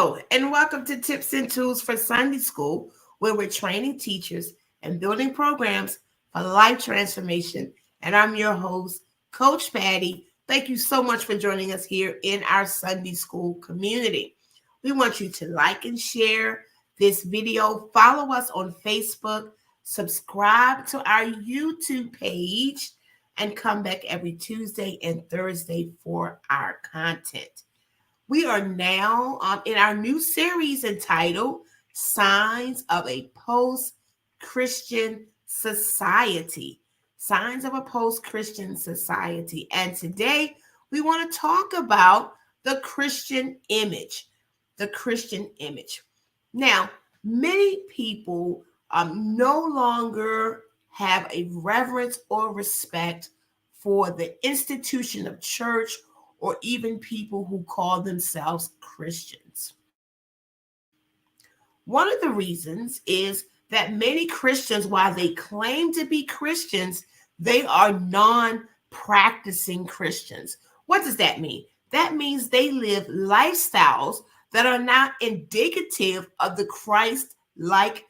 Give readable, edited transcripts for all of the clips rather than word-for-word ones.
Hello, and welcome to Tips and Tools for Sunday School, where we're training teachers and building programs for life transformation. And I'm your host, Coach Patty. Thank you so much for joining us here in our Sunday School community. We want you to like and share this video, follow us on Facebook, subscribe to our YouTube page, and come back every Tuesday and Thursday for our content. We are now in our new series entitled Signs of a Post-Christian Society. Signs of a Post-Christian Society. And today we want to talk about the Christian image. The Christian image. Now, many people no longer have a reverence or respect for the institution of church or even people who call themselves Christians. One of the reasons is that many Christians, while they claim to be Christians, they are non-practicing Christians. What does that mean? That means they live lifestyles that are not indicative of the Christ-like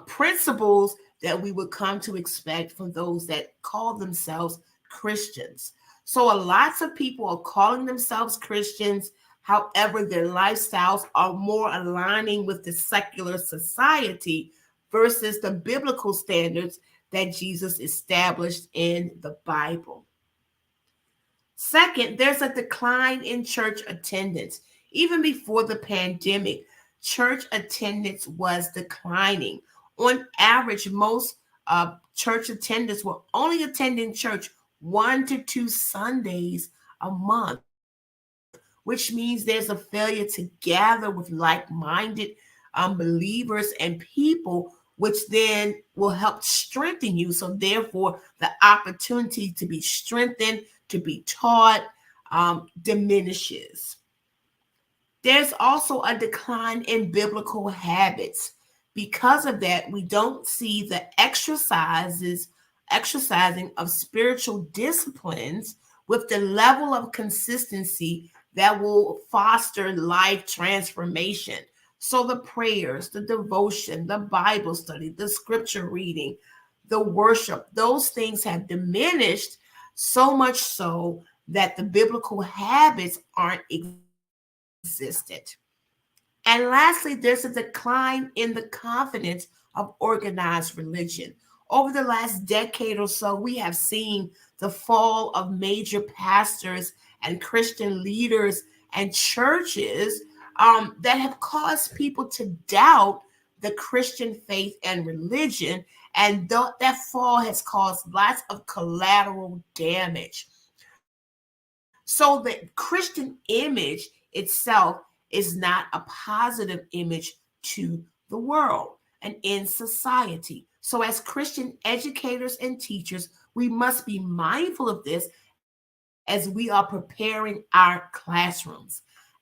principles that we would come to expect from those that call themselves Christians. So lots of people are calling themselves Christians. However, their lifestyles are more aligning with the secular society versus the biblical standards that Jesus established in the Bible. Second, there's a decline in church attendance. Even before the pandemic, church attendance was declining. On average, most church attendants were only attending church 1 to 2 Sundays a month, which means there's a failure to gather with like-minded believers and people, which then will help strengthen you. So therefore, the opportunity to be strengthened, to be taught, diminishes. There's also a decline in biblical habits. Because of that, we don't see the exercising of spiritual disciplines with the level of consistency that will foster life transformation. So the prayers, the devotion, the Bible study, the scripture reading, the worship, those things have diminished so much so that the biblical habits aren't existent. And lastly, there's a decline in the confidence of organized religion. Over the last decade or so, we have seen the fall of major pastors and Christian leaders and churches that have caused people to doubt the Christian faith and religion. And that fall has caused lots of collateral damage. So the Christian image itself is not a positive image to the world and in society. So as Christian educators and teachers, we must be mindful of this as we are preparing our classrooms.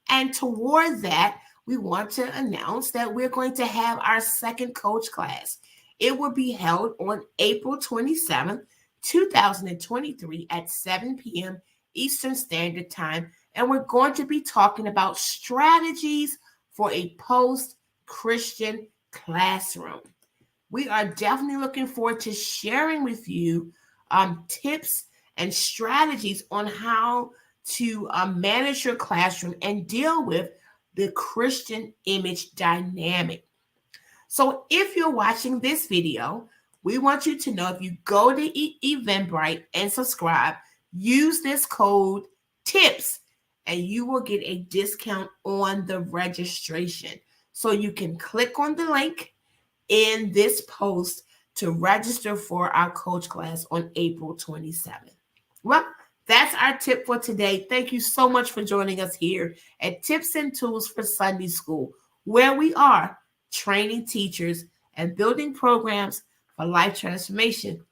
And toward that, we want to announce that we're going to have our second coach class. It will be held on April 27th, 2023 at 7 p.m. Eastern Standard Time. And we're going to be talking about strategies for a post-Christian classroom. We are definitely looking forward to sharing with you tips and strategies on how to manage your classroom and deal with the Christian image dynamic. So if you're watching this video, we want you to know if you go to Eventbrite and subscribe, use this code TIPS and you will get a discount on the registration. So you can click on the link in this post to register for our coach class on April 27th. Well, that's our tip for today. Thank you so much for joining us here at Tips and Tools for Sunday School, where we are training teachers and building programs for life transformation.